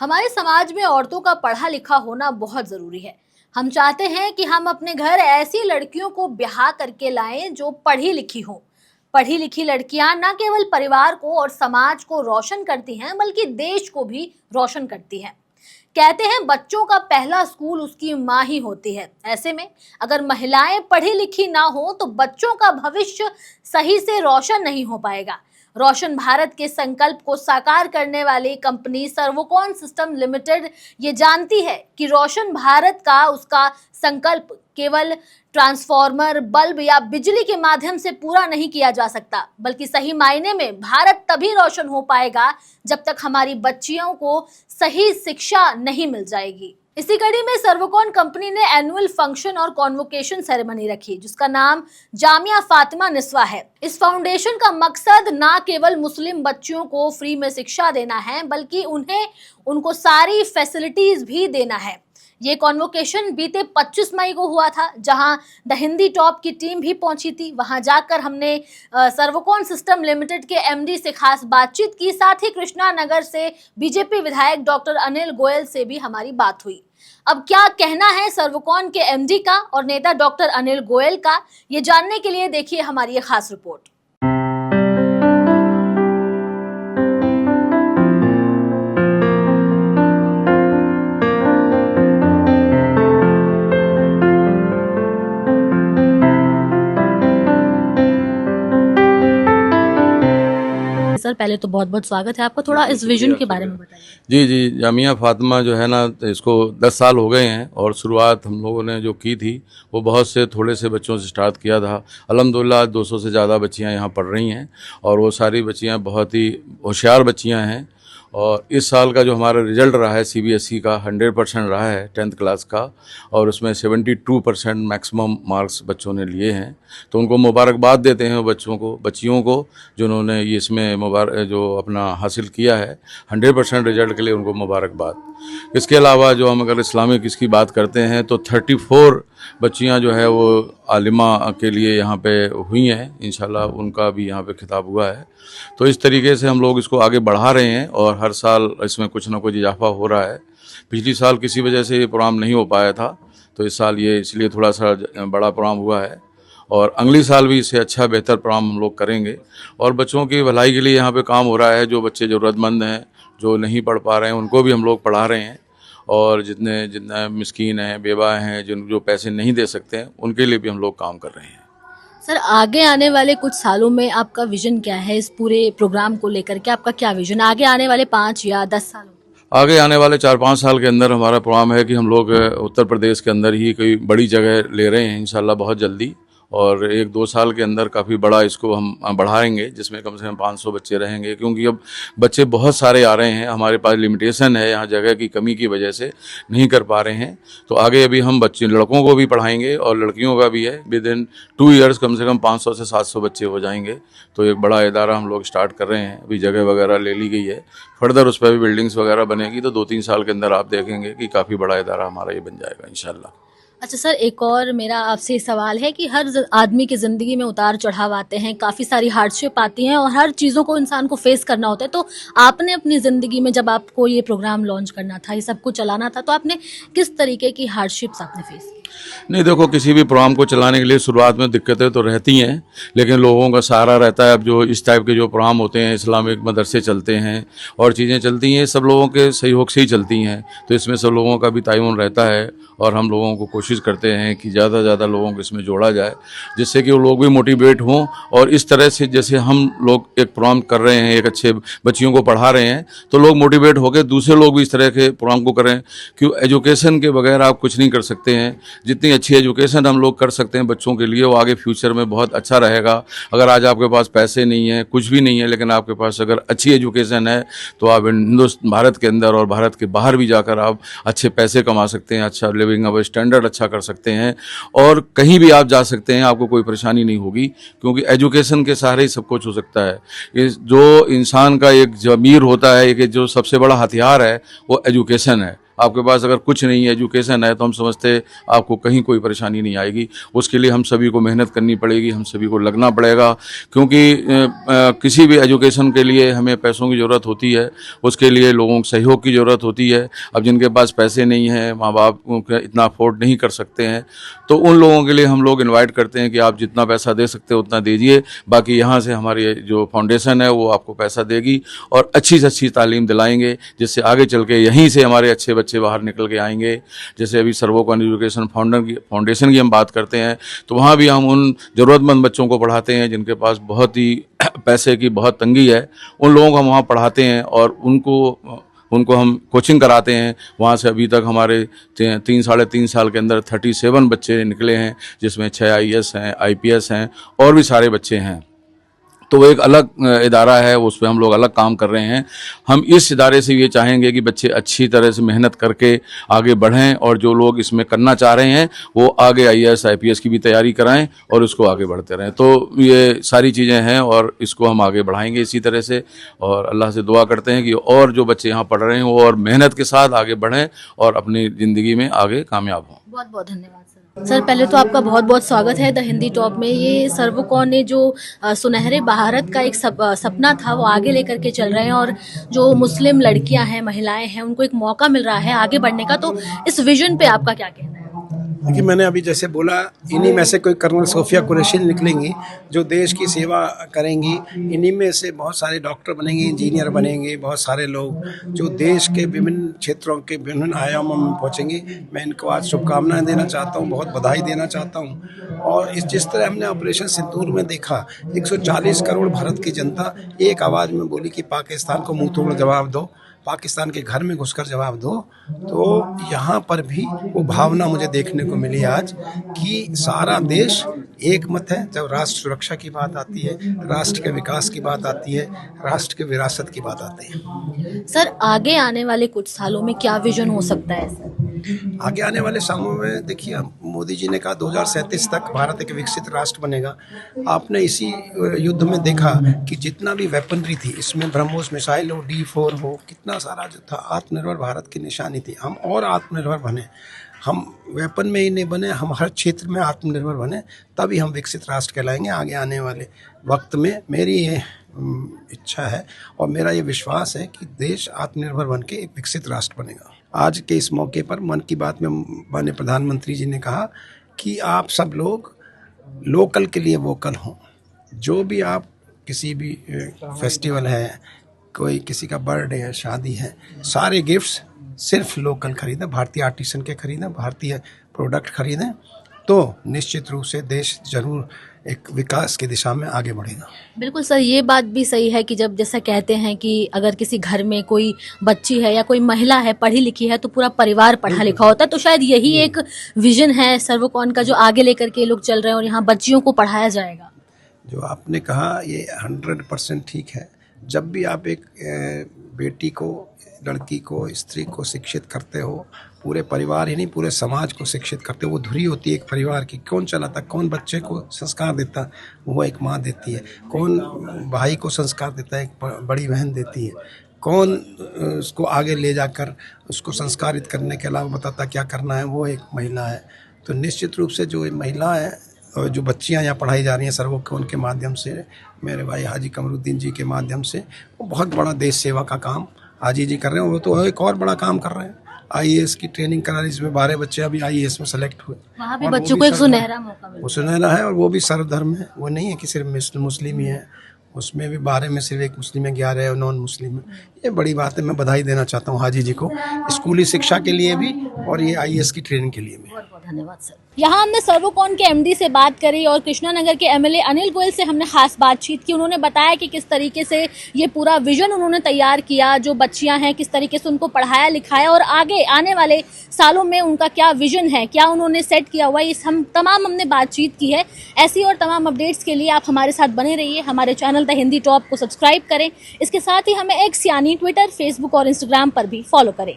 हमारे समाज में औरतों का पढ़ा लिखा होना बहुत जरूरी है। हम चाहते हैं कि हम अपने घर ऐसी लड़कियों को ब्याह करके लाएं जो पढ़ी लिखी हों। पढ़ी लिखी लड़कियां न केवल परिवार को और समाज को रोशन करती हैं बल्कि देश को भी रोशन करती हैं। कहते हैं बच्चों का पहला स्कूल उसकी माँ ही होती है। ऐसे में अगर महिलाएं पढ़ी लिखी ना हो तो बच्चों का भविष्य सही से रोशन नहीं हो पाएगा। रोशन भारत के संकल्प को साकार करने वाली कंपनी सर्वोकॉन सिस्टम लिमिटेड ये जानती है कि रोशन भारत का उसका संकल्प केवल ट्रांसफार्मर, बल्ब या बिजली के माध्यम से पूरा नहीं किया जा सकता, बल्कि सही मायने में भारत तभी रोशन हो पाएगा जब तक हमारी बच्चियों को सही शिक्षा नहीं मिल जाएगी। इसी कड़ी में सर्वोकॉन कंपनी ने एनुअल फंक्शन और कॉन्वोकेशन सेरेमनी रखी, जिसका नाम जामिया फातिमा निस्वा है। इस फाउंडेशन का मकसद न केवल मुस्लिम बच्चियों को फ्री में शिक्षा देना है, बल्कि उनको सारी फैसिलिटीज भी देना है। ये कॉन्वोकेशन बीते 25 मई को हुआ था, जहां द हिंदी टॉप की टीम भी पहुंची थी। वहां जाकर हमने सर्वोकॉन सिस्टम लिमिटेड के एमडी से खास बातचीत की। साथ ही कृष्णा नगर से बीजेपी विधायक डॉक्टर अनिल गोयल से भी हमारी बात हुई। अब क्या कहना है सर्वोकॉन के एमडी का और नेता डॉक्टर अनिल गोयल का, ये जानने के लिए देखिए हमारी ये खास रिपोर्ट। सर, पहले तो बहुत बहुत स्वागत है आपका। थोड़ा इस विजन के बारे में बताइए। जी, जामिया फातिमा जो है ना, इसको 10 साल हो गए हैं और शुरुआत हम लोगों ने जो की थी वो बहुत से थोड़े से बच्चों से स्टार्ट किया था। अल्हम्दुलिल्लाह 200 से ज़्यादा बच्चियां यहाँ पढ़ रही हैं और वो सारी बच्चियां बहुत ही होशियार बच्चियां हैं। और इस साल का जो हमारा रिज़ल्ट रहा है सीबीएसई का 100% रहा है 10th क्लास का, और उसमें 72% मैक्सिमम मार्क्स बच्चों ने लिए हैं। तो उनको मुबारकबाद देते हैं बच्चियों को जिन्होंने ये इसमें जो अपना हासिल किया है 100% रिज़ल्ट के लिए, उनको मुबारकबाद। इसके अलावा जो हम अगर इस्लामिक इसकी बात करते हैं तो 34 बच्चियां जो है वो आलिमा के लिए यहाँ पे हुई हैं। इंशाल्लाह उनका भी यहाँ पे खिताब हुआ है। तो इस तरीके से हम लोग इसको आगे बढ़ा रहे हैं और हर साल इसमें कुछ ना कुछ इजाफा हो रहा है। पिछली साल किसी वजह से ये प्रोग्राम नहीं हो पाया था, तो इस साल ये इसलिए थोड़ा सा बड़ा प्रोग्राम हुआ है और अगली साल भी इससे अच्छा बेहतर प्रोग्राम हम लोग करेंगे। और बच्चों की भलाई के लिए यहाँ पे काम हो रहा है। जो बच्चे ज़रूरतमंद हैं, जो नहीं पढ़ पा रहे हैं, उनको भी हम लोग पढ़ा रहे हैं। और जितने मिस्कीन हैं, बेवा हैं, जो पैसे नहीं दे सकते हैं, उनके लिए भी हम लोग काम कर रहे हैं। सर, आगे आने वाले कुछ सालों में आपका विजन क्या है इस पूरे प्रोग्राम को लेकर के? आपका क्या विजन आगे आने वाले 5 या 10 सालों? आगे आने वाले 4-5 साल के अंदर हमारा प्रोग्राम है कि हम लोग उत्तर प्रदेश के अंदर ही कोई बड़ी जगह ले रहे हैं इंशाल्लाह बहुत जल्दी, और 1-2 साल के अंदर काफ़ी बड़ा इसको हम बढ़ाएंगे, जिसमें कम से कम 500 बच्चे रहेंगे। क्योंकि अब बच्चे बहुत सारे आ रहे हैं, हमारे पास लिमिटेशन है, यहाँ जगह की कमी की वजह से नहीं कर पा रहे हैं। तो आगे अभी हम बच्चे लड़कों को भी पढ़ाएंगे और लड़कियों का भी है। विद इन 2 ईयर्स कम से कम 500 से 700 बच्चे हो जाएंगे। तो एक बड़ा इदारा हम लोग स्टार्ट कर रहे हैं। अभी जगह वगैरह ले ली गई है, फर्दर उस पर भी बिल्डिंग्स वगैरह बनेगी। तो 2-3 साल के अंदर आप देखेंगे कि काफ़ी बड़ा इदारा हमारा ये बन जाएगा इंशाल्लाह। अच्छा सर, एक और मेरा आपसे सवाल है कि हर आदमी की ज़िंदगी में उतार चढ़ाव आते हैं, काफ़ी सारी हार्डशिप आती हैं और हर चीज़ों को इंसान को फेस करना होता है। तो आपने अपनी ज़िंदगी में जब आपको ये प्रोग्राम लॉन्च करना था, ये सब कुछ चलाना था, तो आपने किस तरीके की हार्डशिप्स आपने फेस की? नहीं, देखो, किसी भी प्रोग्राम को चलाने के लिए शुरुआत में दिक्कतें तो रहती हैं, लेकिन लोगों का सहारा रहता है। अब जो इस टाइप के जो प्रोग्राम होते हैं, इस्लामिक मदरसे चलते हैं और चीज़ें चलती हैं, सब लोगों के सहयोग से ही चलती हैं। तो इसमें सब लोगों का भी ताउन रहता है और हम लोगों को कोशिश करते हैं कि ज़्यादा से ज़्यादा लोगों को इसमें जोड़ा जाए, जिससे कि वो लोग भी मोटिवेट हों। और इस तरह से जैसे हम लोग एक प्रोग्राम कर रहे हैं, एक अच्छे बच्चियों को पढ़ा रहे हैं, तो लोग मोटिवेट होकर दूसरे लोग भी इस तरह के प्रोग्राम को करें। क्यों, एजुकेशन के बगैर आप कुछ नहीं कर सकते हैं। जितनी अच्छी एजुकेशन हम लोग कर सकते हैं बच्चों के लिए, वो आगे फ्यूचर में बहुत अच्छा रहेगा। अगर आज आपके पास पैसे नहीं है, कुछ भी नहीं है, लेकिन आपके पास अगर अच्छी एजुकेशन है, तो आप भारत के अंदर और भारत के बाहर भी जाकर आप अच्छे पैसे कमा सकते हैं, अच्छा लिविंग अब स्टैंडर्ड अच्छा कर सकते हैं और कहीं भी आप जा सकते हैं। आपको कोई परेशानी नहीं होगी, क्योंकि एजुकेशन के सहारे ही सब कुछ हो सकता है। जो इंसान का एक ज़मीर होता है, एक जो सबसे बड़ा हथियार है, वो एजुकेशन है। आपके पास अगर कुछ नहीं है, एजुकेशन है, तो हम समझते हैं आपको कहीं कोई परेशानी नहीं आएगी। उसके लिए हम सभी को मेहनत करनी पड़ेगी, हम सभी को लगना पड़ेगा, क्योंकि किसी भी एजुकेशन के लिए हमें पैसों की ज़रूरत होती है, उसके लिए लोगों के सहयोग की ज़रूरत होती है। अब जिनके पास पैसे नहीं हैं, माँ बाप इतना अफोर्ड नहीं कर सकते हैं, तो उन लोगों के लिए हम लोग इनवाइट करते हैं कि आप जितना पैसा दे सकते हो उतना दीजिए, बाकी यहाँ से हमारी जो फाउंडेशन है वो आपको पैसा देगी और अच्छी से अच्छी तालीम दिलाएंगे, जिससे आगे चल के यहीं से हमारे अच्छे बच्चे बाहर निकल के आएंगे। जैसे अभी सर्वोकॉन एजुकेशन फाउंडेशन की हम बात करते हैं, तो वहाँ भी हम उन ज़रूरतमंद बच्चों को पढ़ाते हैं जिनके पास बहुत ही पैसे की बहुत तंगी है। उन लोगों को हम वहाँ पढ़ाते हैं और उनको हम कोचिंग कराते हैं। वहाँ से अभी तक हमारे 3-3.5 साल के अंदर 37 बच्चे निकले हैं, जिसमें 6 IAS हैं, IPS हैं और भी सारे बच्चे हैं। तो वो एक अलग इदारा है, उस पर हम लोग अलग काम कर रहे हैं। हम इस इदारे से ये चाहेंगे कि बच्चे अच्छी तरह से मेहनत करके आगे बढ़ें और जो लोग इसमें करना चाह रहे हैं वो आगे IAS IPS की भी तैयारी कराएं और उसको आगे बढ़ते रहें। तो ये सारी चीज़ें हैं और इसको हम आगे बढ़ाएंगे इसी तरह से, और अल्लाह से दुआ करते हैं कि और जो बच्चे यहाँ पढ़ रहे हैं वो और मेहनत के साथ आगे बढ़ें और अपनी ज़िंदगी में आगे कामयाब हों। बहुत बहुत धन्यवाद सर। पहले तो आपका बहुत बहुत स्वागत है द हिंदी टॉप में। ये सर्वोकॉन ने जो सुनहरे भारत का एक सपना था वो आगे लेकर के चल रहे हैं, और जो मुस्लिम लड़कियां हैं, महिलाएं हैं, उनको एक मौका मिल रहा है आगे बढ़ने का। तो इस विजन पे आपका क्या कहना है? देखिए, मैंने अभी जैसे बोला, इन्हीं में से कोई कर्नल सोफिया कुरैशी निकलेंगी जो देश की सेवा करेंगी। इन्हीं में से बहुत सारे डॉक्टर बनेंगे, इंजीनियर बनेंगे, बहुत सारे लोग जो देश के विभिन्न क्षेत्रों के विभिन्न आयामों में पहुंचेंगे। मैं इनको आज शुभकामनाएं देना चाहता हूं, बहुत बधाई देना चाहता हूं। और जिस तरह हमने ऑपरेशन सिंदूर में देखा, 140 करोड़ भारत की जनता एक आवाज़ में बोली कि पाकिस्तान को मुंह तोड़ जवाब दो, पाकिस्तान के घर में घुसकर जवाब दो। तो यहाँ पर भी वो भावना मुझे देखने को मिली आज कि सारा देश एक मत है। जब राष्ट्र सुरक्षा की बात आती है, राष्ट्र के विकास की बात आती है, राष्ट्र के विरासत की बात आती है। सर, आगे आने वाले कुछ सालों में क्या विजन हो सकता है सर? आगे आने वाले सालों में देखिए, मोदी जी ने कहा 2037 तक भारत एक विकसित राष्ट्र बनेगा। आपने इसी युद्ध में देखा कि जितना भी वेपनरी थी, इसमें ब्रह्मोस मिसाइल हो, D4 हो, कितना सारा जो था, आत्मनिर्भर भारत की निशानी थी। हम और आत्मनिर्भर बने, हम वेपन में ही नहीं बने, हम हर क्षेत्र में आत्मनिर्भर बने, तभी हम विकसित राष्ट्र कहलाएंगे। आगे आने वाले वक्त में मेरी ये इच्छा है और मेरा ये विश्वास है कि देश आत्मनिर्भर बन के एक विकसित राष्ट्र बनेगा। आज के इस मौके पर मन की बात में माननीय प्रधानमंत्री जी ने कहा कि आप सब लोग लोकल के लिए वोकल हों। जो भी आप किसी भी फेस्टिवल है, कोई किसी का बर्थडे है, शादी है, सारे गिफ्ट्स सिर्फ लोकल खरीदें, भारतीय आर्टिसन के खरीदें, भारतीय प्रोडक्ट खरीदें, तो निश्चित रूप से देश जरूर एक विकास की दिशा में आगे बढ़ेगा। बिल्कुल सर, ये बात भी सही है कि जब जैसा कहते हैं कि अगर किसी घर में कोई बच्ची है या कोई महिला है पढ़ी लिखी है तो पूरा परिवार पढ़ा लिखा होता है। तो शायद यही एक विजन है सर्वोकॉन का, जो आगे लेकर के लोग चल रहे हैं और यहाँ बच्चियों को पढ़ाया जाएगा। जो आपने कहा ये 100% ठीक है। जब भी आप एक बेटी को, लड़की को, स्त्री को शिक्षित करते हो, पूरे परिवार ही नहीं पूरे समाज को शिक्षित करते हो। वो धुरी होती है एक परिवार की। कौन चलाता, कौन बच्चे को संस्कार देता, वो एक माँ देती है। कौन भाई को संस्कार देता है, एक बड़ी बहन देती है। कौन उसको आगे ले जाकर उसको संस्कारित करने के अलावा बताता क्या करना है, वो एक महिला है। तो निश्चित रूप से जो महिला है और जो बच्चियां यहाँ पढ़ाई जा रही हैं सर्वोकॉन के माध्यम से, मेरे भाई हाजी कमरुद्दीन जी के माध्यम से, वो बहुत बड़ा देश सेवा का काम हाजी जी कर रहे हैं। वो तो एक और बड़ा काम कर रहे हैं, IAS की ट्रेनिंग करा रही, जिसमें 12 बच्चे अभी IAS में सेलेक्ट हुए। वहाँ भी बच्चों को एक सुनहरा मौका मिला। वो सुनहरा है और वो भी सर्वधर्म है। वो नहीं है कि सिर्फ मुस्लिम ही है, उसमें भी 12 में सिर्फ एक मुस्लिम है, 11 नॉन मुस्लिम है। ये बड़ी बात है। मैं बधाई देना चाहता हूँ हाजी जी को, स्कूली शिक्षा के लिए भी और ये IAS की ट्रेनिंग के लिए भी। बहुत बहुत धन्यवाद सर। यहाँ हमने सर्वोकॉन के MD से बात करी और कृष्णानगर के MLA अनिल गोयल से हमने खास बातचीत की। उन्होंने बताया कि किस तरीके से ये पूरा विजन उन्होंने तैयार किया, जो बच्चियां हैं किस तरीके से उनको पढ़ाया लिखाया और आगे आने वाले सालों में उनका क्या विजन है, क्या उन्होंने सेट किया हुआ है, इस हमने बातचीत की है। ऐसी और तमाम अपडेट्स के लिए आप हमारे साथ बने रहिए। हमारे चैनल द हिंदी टॉप को सब्सक्राइब करें। इसके साथ ही हमें X यानी ट्विटर, फेसबुक और इंस्टाग्राम पर भी फॉलो करें।